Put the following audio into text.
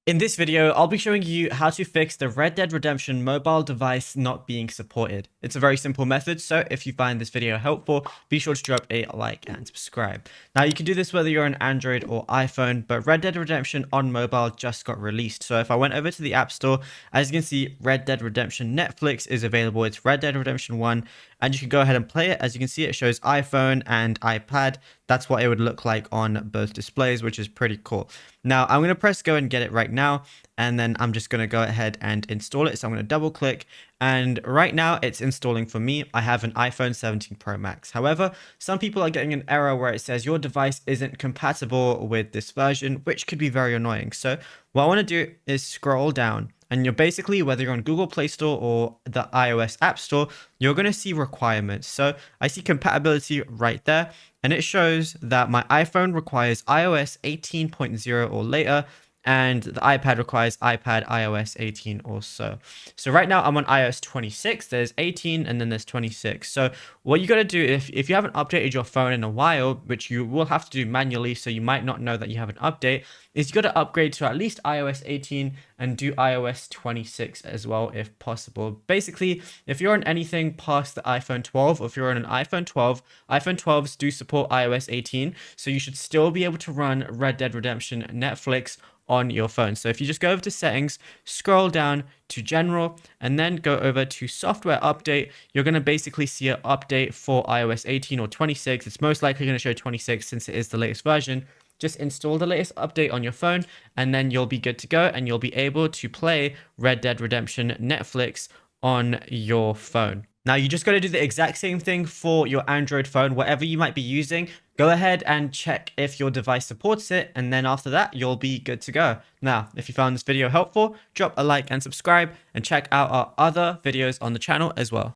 In this video, I'll be showing you how to fix the Red Dead Redemption mobile device not being supported. It's a very simple method, so if you find this video helpful, be sure to drop a like and subscribe. Now, you can do this whether you're on Android or iPhone, but Red Dead Redemption on mobile just got released. So if I went over to the App Store, as you can see, Red Dead Redemption Netflix is available. It's Red Dead Redemption 1, and you can go ahead and play it. As you can see, it shows iPhone and iPad. That's what it would look like on both displays, which is pretty cool. Now, I'm going to press go and get it right now, and then I'm just going to go ahead and install it. So I'm going to double click, and right now it's installing for me. I have an iPhone 17 Pro Max. However, some people are getting an error where it says your device isn't compatible with this version, which could be very annoying. So what I want to do is scroll down, and you're basically, whether you're on Google Play Store or the iOS App Store, you're going to see requirements. So I see compatibility right there, and it shows that my iPhone requires iOS 18.0 or later, and the iPad requires iPad iOS 18 or so. So right now I'm on iOS 26, there's 18, and then there's 26. So what you got to do, if you haven't updated your phone in a while, which you will have to do manually, so you might not know that you have an update, is you got to upgrade to at least iOS 18 and do iOS 26 as well if possible. Basically, if you're on anything past the iPhone 12, or if you're on an iPhone 12, iPhone 12s do support iOS 18, so you should still be able to run Red Dead Redemption Netflix on your phone. So if you just go over to settings, scroll down to general, and then go over to software update, you're going to basically see an update for iOS 18 or 26. It's most likely going to show 26 since it is the latest version. Just install the latest update on your phone, and then you'll be good to go, and you'll be able to play Red Dead Redemption Netflix on your phone. Now, you just got to do the exact same thing for your Android phone, whatever you might be using. Go ahead and check if your device supports it, and then after that, you'll be good to go. Now, if you found this video helpful, drop a like and subscribe, and check out our other videos on the channel as well.